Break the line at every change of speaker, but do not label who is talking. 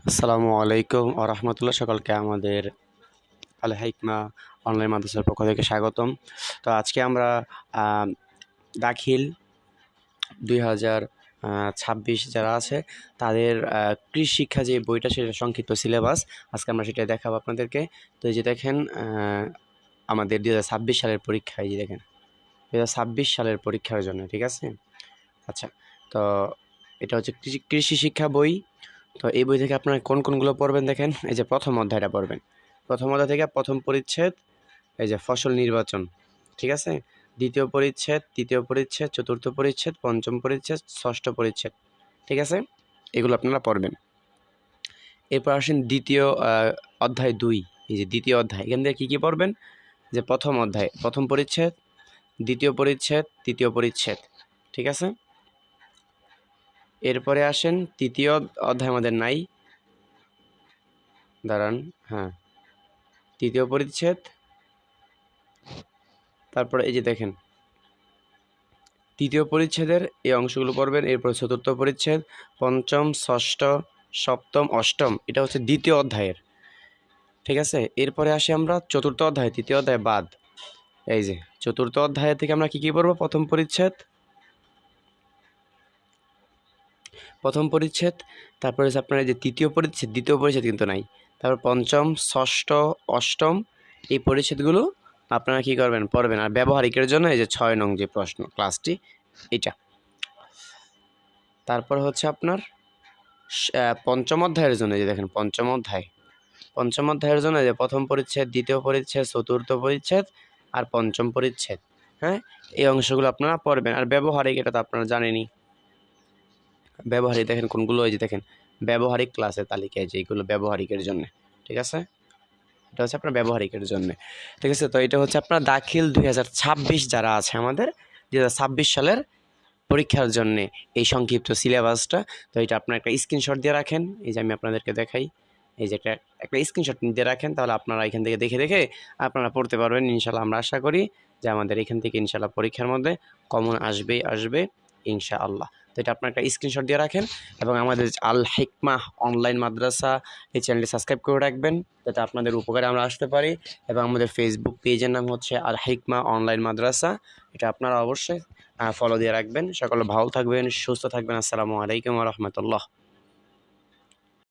আসসালামু আলাইকুম ওয়া রাহমাতুল্লাহ। সকলকে আমাদের আল হিকমা অনলাইন মাদ্রাসার পক্ষ থেকে স্বাগতম। তো আজকে আমরা দাখিল 2026 যারা আছে তাদের কৃষি শিক্ষা যে বইটা, সেটা সংক্ষিপ্ত সিলেবাস আজকে আমরা সেটা দেখাবো আপনাদেরকে। তো এই যে দেখেন, আমাদের 2026 সালের পরীক্ষা, এই যে দেখেন 2026 সালের পরীক্ষার জন্য, ঠিক আছে। আচ্ছা, তো এটা হচ্ছে কৃষি শিক্ষা বই। তো এই বই থেকে আপনারা কোন কোনগুলো পড়বেন দেখেন। এই যে প্রথম অধ্যায়টা পড়বেন, প্রথম অধ্যায় থেকে প্রথম পরিচ্ছেদ, এই যে ফসল নির্বাচন, ঠিক আছে। দ্বিতীয় পরিচ্ছেদ, তৃতীয় পরিচ্ছেদ, চতুর্থ পরিচ্ছেদ, পঞ্চম পরিচ্ছেদ, ষষ্ঠ পরিচ্ছেদ, ঠিক আছে। এগুলো আপনারা পড়বেন। এরপর আসেন দ্বিতীয় অধ্যায় 2। এই যে দ্বিতীয় অধ্যায়, এখান থেকে কী কী পড়বেন, যে প্রথম অধ্যায় প্রথম পরিচ্ছেদ, দ্বিতীয় পরিচ্ছেদ, তৃতীয় পরিচ্ছেদ, ঠিক আছে। এরপরে আসেন তৃতীয় অধ্যায় আমাদের নাই, দাঁড়ান, হ্যাঁ, তৃতীয় পরিচ্ছেদ, তারপরে এই যে দেখেন তৃতীয় পরিচ্ছেদের এই অংশগুলো পড়বেন। এরপর চতুর্থ পরিচ্ছেদ, পঞ্চম, ষষ্ঠ, সপ্তম, অষ্টম, এটা হচ্ছে দ্বিতীয় অধ্যায়ের, ঠিক আছে। এরপরে আসি আমরা চতুর্থ অধ্যায়, তৃতীয় অধ্যায় বাদ। এই যে চতুর্থ অধ্যায় থেকে আমরা কি কি পড়বো, প্রথম পরিচ্ছেদ, তারপরে হচ্ছে আপনার এই যে তৃতীয় পরিচ্ছেদ, দ্বিতীয় পরিচ্ছেদ কিন্তু নাই, তারপর পঞ্চম, ষষ্ঠ, অষ্টম, এই পরিচ্ছেদগুলো আপনারা কি করবেন, পড়বেন। আর ব্যবহারিকের জন্য এই যে 6 নং যে প্রশ্ন ক্লাসটি, এটা। তারপর হচ্ছে আপনার পঞ্চম অধ্যায়ের জন্য, যে দেখেন পঞ্চম অধ্যায়ের জন্য যে প্রথম পরিচ্ছেদ, দ্বিতীয় পরিচ্ছেদ, চতুর্থ পরিচ্ছেদ আর পঞ্চম পরিচ্ছেদ, হ্যাঁ, এই অংশগুলো আপনারা পড়বেন। আর ব্যবহারিক, এটা তো আপনারা জানেনই, ব্যবহারিক দেখেন কোনগুলো, এই যে দেখেন ব্যবহারিক ক্লাসের তালিকায় যে এইগুলো ব্যবহারিকের জন্য, ঠিক আছে। এটা হচ্ছে আপনার ব্যবহারিকের জন্য, ঠিক আছে। তো এটা হচ্ছে আপনার দাখিল 2026 যারা আছে আমাদের 2026 সালের পরীক্ষার জন্যে এই সংক্ষিপ্ত সিলেবাসটা। তো এটা আপনার একটা স্ক্রিনশট দিয়ে রাখেন, এই যে আমি আপনাদেরকে দেখাই, এই যে একটা স্ক্রিনশট দিয়ে রাখেন, তাহলে আপনারা এখান থেকে দেখে দেখে আপনারা পড়তে পারবেন ইনশাল্লাহ। আমরা আশা করি যে আমাদের এখান থেকে ইনশাল্লাহ পরীক্ষার মধ্যে কমন আসবে ইনশাআল্লাহ। তো এটা আপনার একটা স্ক্রিনশট দিয়ে রাখেন এবং আমাদের আল হিকমা অনলাইন মাদ্রাসা এই চ্যানেলটি সাবস্ক্রাইব করে রাখবেন, যাতে আপনাদের উপকারে আমরা আসতে পারি। এবং আমাদের ফেসবুক পেজের নাম হচ্ছে আল হিকমা অনলাইন মাদ্রাসা, এটা আপনারা অবশ্যই ফলো দিয়ে রাখবেন। সকলে ভালো থাকবেন, সুস্থ থাকবেন। আসসালামু আলাইকুম ওয়া রাহমাতুল্লাহ।